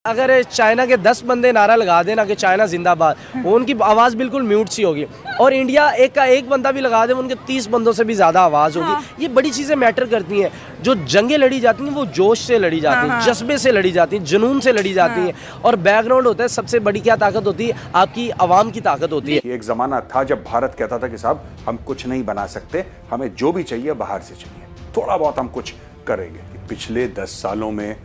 अगर चाइना के 10 बंदे नारा लगा देना कि चाइना जिंदाबाद, उनकी आवाज़ बिल्कुल म्यूट सी होगी। और इंडिया एक का एक बंदा भी लगा दे, उनके 30 बंदों से भी ज़्यादा आवाज़ होगी। हाँ। ये बड़ी चीज़ें मैटर करती हैं। जो जंगें लड़ी जाती हैं वो जोश से लड़ी जाती हैं, हाँ। जज्बे से लड़ी जाती हैं, जुनून से लड़ी जाती हैं। और बैकग्राउंड होता है, सबसे बड़ी क्या ताकत होती है? आपकी आवाम की ताकत होती है। एक ज़माना था जब भारत कहता था कि साहब हम कुछ नहीं बना सकते, हमें जो भी चाहिए बाहर से चाहिए, थोड़ा बहुत हम कुछ करेंगे। पिछले 10 सालों में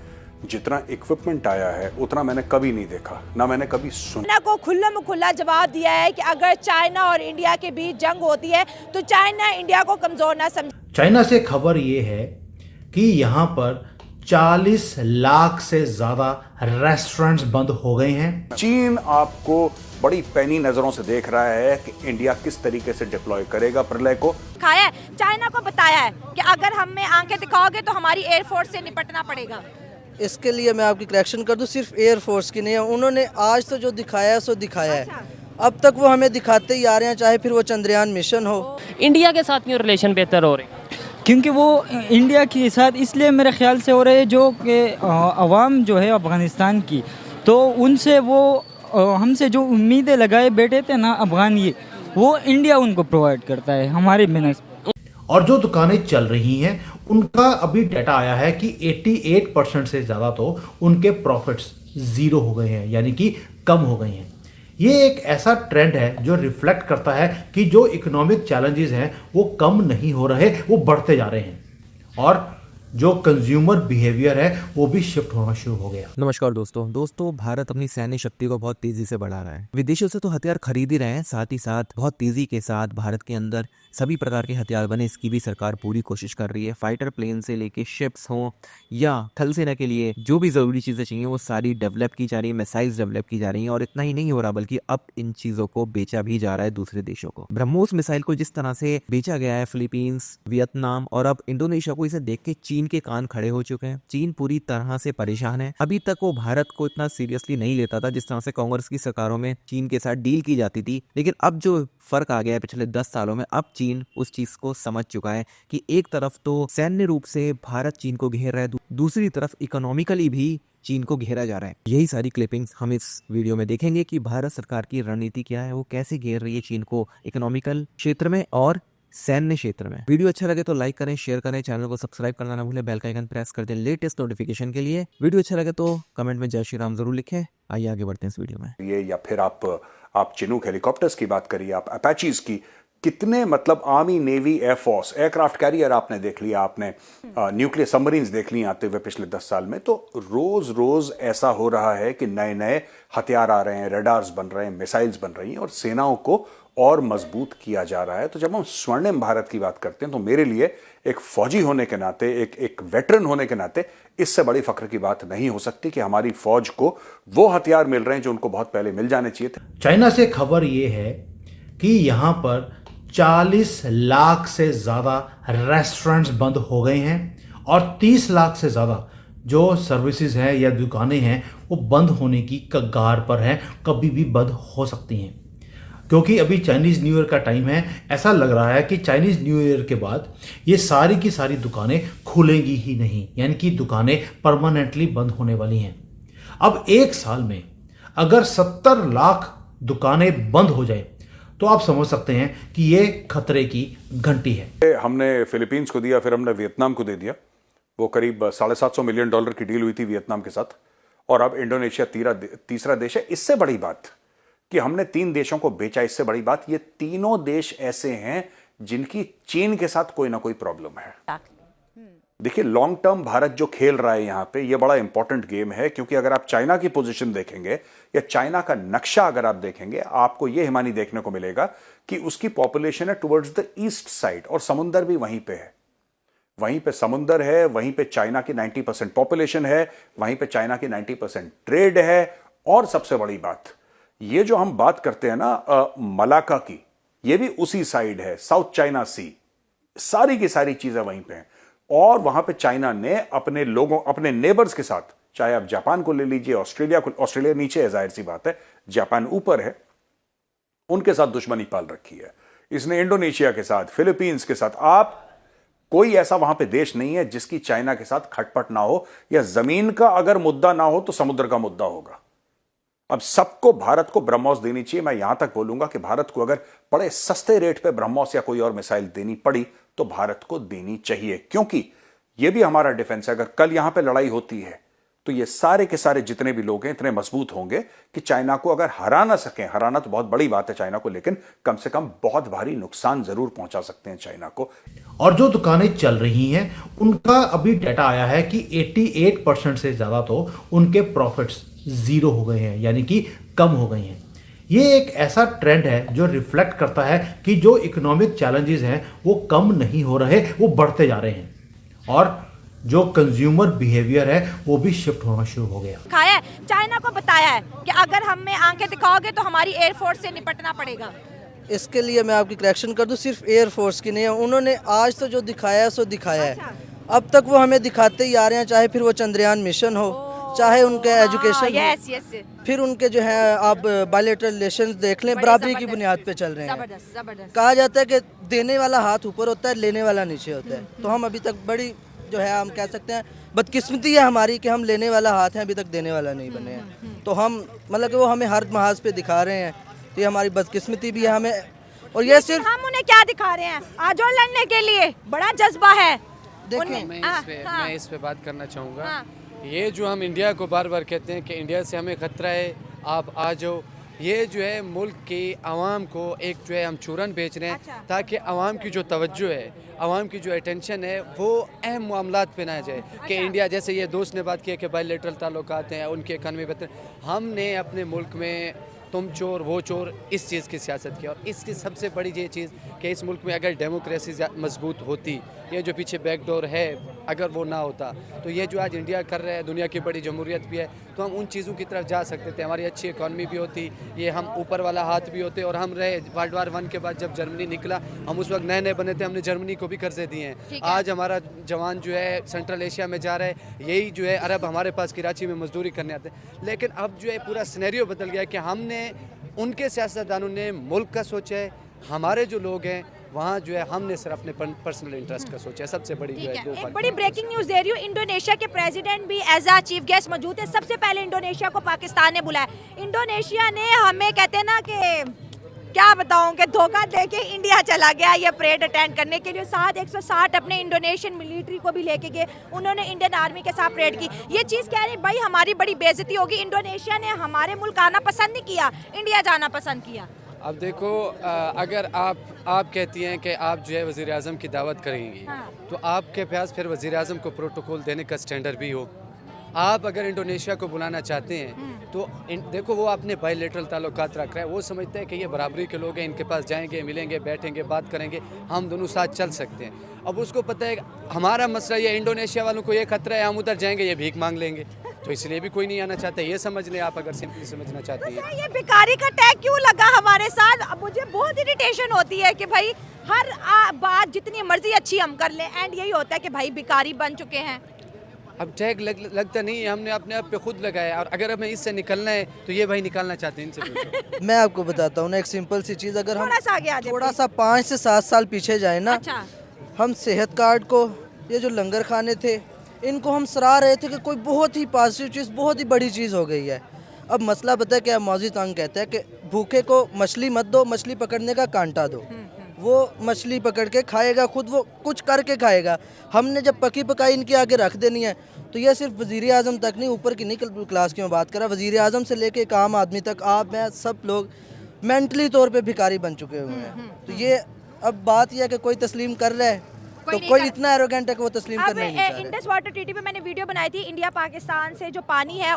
जितना इक्विपमेंट आया है उतना मैंने कभी नहीं देखा, ना मैंने कभी सुना। चाइना को खुल्लम खुल्ला जवाब दिया है कि अगर चाइना और इंडिया के बीच जंग होती है तो चाइना इंडिया को कमजोर ना समझे। चाइना से खबर ये है कि यहाँ पर 40 लाख से ज्यादा रेस्टोरेंट्स बंद हो गए हैं। चीन आपको बड़ी पैनी नजरों से देख रहा है कि इंडिया किस तरीके से डिप्लॉय करेगा प्रलय को। खाया है, चाइना को बताया है कि अगर हमें आंखें दिखाओगे तो हमारी एयरफोर्स से निपटना पड़ेगा। इसके लिए मैं आपकी करेक्शन कर दूं, सिर्फ एयरफोर्स की नहीं है, उन्होंने आज तो जो दिखाया है सो दिखाया है। अब तक वो हमें दिखाते ही आ रहे हैं, चाहे फिर वो चंद्रयान मिशन हो। इंडिया के साथ क्यों रिलेशन बेहतर हो रहे हैं? क्योंकि वो इंडिया के साथ इसलिए मेरे ख्याल से हो रहे हैं, जो कि अवाम जो है अफ़गानिस्तान की, तो उनसे वो हमसे जो उम्मीदें लगाए बैठे थे ना अफ़गान, ये वो इंडिया उनको प्रोवाइड करता है हमारे बिजनेस। और जो दुकानें चल रही हैं उनका अभी डाटा आया है कि 88% से ज़्यादा तो उनके प्रॉफिट्स ज़ीरो हो गए हैं, यानी कि कम हो गए हैं। ये एक ऐसा ट्रेंड है जो रिफ्लेक्ट करता है कि जो इकोनॉमिक चैलेंजेस हैं वो कम नहीं हो रहे, वो बढ़ते जा रहे हैं। और जो कंज्यूमर बिहेवियर है वो भी शिफ्ट होना शुरू हो गया। नमस्कार दोस्तों, भारत अपनी सैन्य शक्ति को बहुत तेजी से बढ़ा रहा है। विदेशों से तो हथियार खरीद ही रहे हैं, साथ ही साथ बहुत तेजी के साथ भारत के अंदर सभी प्रकार के हथियार बने, इसकी भी सरकार पूरी कोशिश कर रही है। फाइटर प्लेन से लेके शिप्स हों या थल सेना के लिए जो भी जरूरी चीजें चाहिए वो सारी डेवलप की जा रही है, मिसाइल्स डेवलप की जा रही है। और इतना ही नहीं हो रहा, बल्कि अब इन चीजों को बेचा भी जा रहा है दूसरे देशों को। ब्रह्मोस मिसाइल को जिस तरह से बेचा गया है फिलीपींस, वियतनाम और अब इंडोनेशिया को, इसे देख के चीन के कान खड़े हो चुके हैं। चीन पूरी तरह से परेशान है। अभी तक वो भारत को इतना सीरियसली नहीं लेता था, जिस तरह से कांग्रेस की सरकारों में चीन के साथ डील की जाती थी। लेकिन अब जो फर्क आ गया है पिछले 10 सालों में, अब चीन उस चीज को समझ चुका है कि एक तरफ तो सैन्य रूप से भारत चीन को घेर रहा है, दूसरी तरफ इकोनॉमिकली भी चीन को घेरा जा रहा है। यही सारी क्लिपिंग्स हम इस वीडियो में देखेंगे कि भारत सरकार की रणनीति क्या है, वो कैसे घेर रही है चीन को इकोनॉमिकल क्षेत्र में और सैन्य क्षेत्र में। वीडियो अच्छा लगे तो लाइक करें, शेयर करें, चैनल को सब्सक्राइब करना ना भूलें, बेल का आइकन प्रेस कर दें लेटेस्ट नोटिफिकेशन के लिए। वीडियो अच्छा लगे तो कमेंट में जय श्री राम जरूर लिखें। आइए आगे बढ़ते हैं इस वीडियो में। ये या फिर आप चिनूक हेलीकॉप्टर्स की बात करिए, आप अपाचीज की, कितने मतलब army, navy, air force, aircraft carrier आपने देख लिया, आपने न्यूक्लियर सबमरीन्स देख ली आते हुए पिछले 10 साल में। तो रोज रोज ऐसा हो रहा है कि नए नए हथियार आ रहे हैं, रडार्स बन रहे हैं, मिसाइल्स बन रही हैं और सेनाओं को और मजबूत किया जा रहा है। तो जब हम स्वर्णिम भारत की बात करते हैं तो मेरे लिए एक फौजी होने के नाते, एक वेटरन होने के नाते, इससे बड़ी फख्र की बात नहीं हो सकती कि हमारी फौज को वो हथियार मिल रहे हैं जो उनको बहुत पहले मिल जाने चाहिए थे। चाइना से खबर ये है कि यहाँ पर 40 लाख से ज़्यादा रेस्टोरेंट्स बंद हो गए हैं और 30 लाख से ज़्यादा जो सर्विसेज हैं या दुकानें हैं वो बंद होने की कगार पर हैं, कभी भी बंद हो सकती हैं। क्योंकि अभी चाइनीज़ न्यू ईयर का टाइम है, ऐसा लग रहा है कि चाइनीज़ न्यू ईयर के बाद ये सारी की सारी दुकानें खुलेंगी ही नहीं, यानी कि दुकानें परमानेंटली बंद होने वाली हैं। अब एक साल में अगर 70 लाख दुकानें बंद हो जाए तो आप समझ सकते हैं कि ये खतरे की घंटी है। हमने फिलीपींस को दिया, फिर हमने वियतनाम को दे दिया। वो करीब $750 मिलियन की डील हुई थी वियतनाम के साथ। और अब इंडोनेशिया तीसरा देश है। इससे बड़ी बात कि हमने 3 देशों को बेचा, इससे बड़ी बात ये तीनों देश ऐसे हैं जिनकी चीन के साथ कोई ना कोई प्रॉब्लम है। देखिए, लॉन्ग टर्म भारत जो खेल रहा है यहां पे, ये बड़ा इंपॉर्टेंट गेम है। क्योंकि अगर आप चाइना की पोजीशन देखेंगे या चाइना का नक्शा अगर आप देखेंगे, आपको ये हिमानी देखने को मिलेगा कि उसकी पॉपुलेशन है टुवर्ड्स द ईस्ट साइड और समुंदर भी वहीं पे है। वहीं पे समुंदर है, वहीं पे चाइना की 90% पॉपुलेशन है, वहीं पे चाइना की 90% ट्रेड है। और सबसे बड़ी बात, ये जो हम बात करते हैं ना मलाका की, ये भी उसी साइड है, साउथ चाइना सी, सारी की सारी चीजें वहीं पे हैं। और वहां पे चाइना ने अपने लोगों, अपने नेबर्स के साथ, चाहे आप जापान को ले लीजिए, ऑस्ट्रेलिया नीचे है, जाहिर सी बात है, जापान ऊपर है, उनके साथ दुश्मनी पाल रखी है। इसने इंडोनेशिया के साथ, फिलीपींस के साथ, आप कोई ऐसा वहां पे देश नहीं है जिसकी चाइना के साथ खटपट ना हो, या जमीन का अगर मुद्दा ना हो तो समुद्र का मुद्दा होगा। अब सबको भारत को ब्रह्मोस देनी चाहिए। मैं यहां तक बोलूंगा कि भारत को अगर बड़े सस्ते रेट पे ब्रह्मोस या कोई और मिसाइल देनी पड़ी तो भारत को देनी चाहिए, क्योंकि यह भी हमारा डिफेंस है। अगर कल यहां पे लड़ाई होती है तो ये सारे के सारे जितने भी लोग हैं इतने मजबूत होंगे कि चाइना को अगर हरा ना सकें, हराना तो बहुत बड़ी बात है चाइना को, लेकिन कम से कम बहुत भारी नुकसान जरूर पहुंचा सकते हैं चाइना को। और जो दुकानें चल रही हैं उनका अभी डाटा आया है कि 88% से ज़्यादा तो उनके प्रॉफिट्स ज़ीरो हो गए हैं, यानी कि कम हो गए हैं। ये एक ऐसा ट्रेंड है जो रिफ्लेक्ट करता है कि जो इकोनॉमिक चैलेंजेस हैं वो कम नहीं हो रहे, वो बढ़ते जा रहे हैं, और जो कंज्यूमर बिहेवियर है वो भी शिफ्ट होना शुरू हो गया। खाया है, चाइना को बताया है कि अगर हमें आंखें दिखाओगे तो हमारी एयरफोर्स से निपटना पड़ेगा। इसके लिए मैं आपकी करेक्शन कर दूं, सिर्फ एयरफोर्स की नहीं है, उन्होंने आज तो जो दिखाया है सो दिखाया है। अब तक वो हमें दिखाते ही आ रहे हैं, चाहे फिर वो चंद्रयान मिशन हो, चाहे उनके एजुकेशन यस यस, फिर उनके जो है आप बायलैटरल रिलेशंस देख लें, बराबरी की बुनियाद पे चल रहे हैं। जबरदस्त जबरदस्त। कहा जाता है कि देने वाला हाथ ऊपर होता है, लेने वाला नीचे होता है। तो हम अभी तक बड़ी जो है हम कह सकते हैं बदकिस्मती है हमारी कि हम लेने वाला हाथ हैं, अभी तक देने वाला नहीं बने हैं। तो हम मतलब कि वो हमें हर महाज पे दिखा रहे हैं, तो ये हमारी बदकिस्मती भी है हमें। और ये सिर्फ हम उन्हें क्या दिखा रहे हैं, आज और लड़ने के लिए बड़ा जज्बा है। देखें, मैं इस पे बात करना चाहूँगा। ये जो हम इंडिया को बार बार कहते हैं कि इंडिया से हमें खतरा है, आप आ जाओ, ये जो है मुल्क की आवाम को एक जो है हम चूरन बेच रहे हैं ताकि आवाम की जो तवज्जो है, आवाम की जो अटेंशन है वो अहम मामलात पे ना जाए। कि इंडिया, जैसे ये दोस्त ने बात की कि बायलैटरल ताल्लुकात हैं, उनकी इकॉनमी बेहतर, हमने अपने मुल्क में तुम चोर वो चोर इस चीज़ की सियासत की। और इसकी सबसे बड़ी ये चीज़ कि इस मुल्क में अगर डेमोक्रेसी मजबूत होती, ये जो पीछे बैकडोर है अगर वो ना होता, तो ये जो आज इंडिया कर रहा है, दुनिया की बड़ी जमहूरियत भी है, तो हम उन चीज़ों की तरफ जा सकते थे। हमारी अच्छी इकॉनमी भी होती, ये हम ऊपर वाला हाथ भी होते। और हम रहे वर्ल्ड वार 1 के बाद जब जर्मनी निकला, हम उस वक्त नए नए बने थे, हमने जर्मनी को भी कर्जे दिए हैं। आज हमारा जवान जो है सेंट्रल एशिया में जा रहा है, यही जो है अरब हमारे पास कराची में मजदूरी करने आते हैं। लेकिन अब जो है पूरा सिनेरियो बदल गया कि हमने, उनके सियासतदानों ने मुल्क का सोचा है, हमारे जो लोग हैं वहाँ जो है हमने सिर्फ अपने पर्सनल इंटरेस्ट का सोचा है। सबसे बड़ी जो है एक बड़ी ब्रेकिंग न्यूज़ दे रही हूँ, इंडोनेशिया के प्रेसिडेंट भी एज आ चीफ गेस्ट मौजूद है। सबसे पहले इंडोनेशिया को पाकिस्तान ने बुलाया। इंडोनेशिया ने हमें कहते हैं ना कि क्या बताऊं कि धोखा देके इंडिया चला गया ये परेड अटेंड करने के लिए। साथ 160 अपने इंडोनेशियन मिलिट्री को भी लेके गए, उन्होंने इंडियन आर्मी के साथ परेड की। ये चीज़ कह रही भाई हमारी बड़ी बेइज्जती होगी, इंडोनेशिया ने हमारे मुल्क आना पसंद नहीं किया, इंडिया जाना पसंद किया। अब देखो, अगर आप कहती हैं कि आप जो है वज़ीर आज़म की दावत करेंगी, तो आपके पास फिर वज़ीर आज़म को प्रोटोकॉल देने का स्टैंडर्ड भी हो। आप अगर इंडोनेशिया को बुलाना चाहते हैं तो देखो वो अपने बायलैटरल ताल्लुकात रख रहा है, वो समझते हैं कि ये बराबरी के लोग हैं, इनके पास जाएंगे, मिलेंगे, बैठेंगे, बात करेंगे, हम दोनों साथ चल सकते हैं। अब उसको पता है हमारा मसला ये, इंडोनेशिया वालों को ये खतरा है, हम उधर जाएंगे ये भीख मांग लेंगे, तो इसलिए भी कोई नहीं आना चाहता। ये समझ लें आप, अगर सिंपली समझना चाहती है। ये भिखारी का टैग क्यों लगा हमारे साथ? अब मुझे बहुत इरिटेशन होती है कि भाई हर बात जितनी मर्जी अच्छी हम कर लें, एंड यही होता है कि भाई भिखारी बन चुके हैं। अब टैग लगता नहीं है, हमने अपने आप पे खुद लगाया, और अगर हमें इससे निकलना है तो ये भाई निकालना चाहते हैं इनसे। मैं आपको बताता हूँ ना एक सिंपल सी चीज़, अगर हम थोड़ा सा आगे आ जाए, थोड़ा सा 5 से 7 साल पीछे जाए ना, अच्छा। हम सेहत कार्ड को, ये जो लंगर खाने थे, इनको हम सराह रहे थे कि कोई बहुत ही पॉजिटिव चीज़, बहुत ही बड़ी चीज़ हो गई है। अब मसला पता है क्या, मौजूद तंग कहता है कि भूखे को मछली मत दो, मछली पकड़ने का कांटा दो। वो मछली पकड़ के खाएगा, खुद वो कुछ करके खाएगा। हमने जब पकी पकाई इनके आगे रख देनी है, तो ये सिर्फ वज़ीर आज़म तक नहीं, ऊपर की नहीं क्लास की मैं बात कर रहा, वज़ीर आज़म से लेके एक आम आदमी तक, आप मैं सब लोग मेंटली तौर पे भिखारी बन चुके हुए हैं। तो ये अब बात यह है कि कोई तस्लीम कर रहा है, तो कोई इतना एरोगेंट है कि वो तस्लीम करना ही नहीं चाह रहा। इंडस वाटर ट्रीटी पे मैंने वीडियो बनाई थी, इंडिया पाकिस्तान से जो पानी है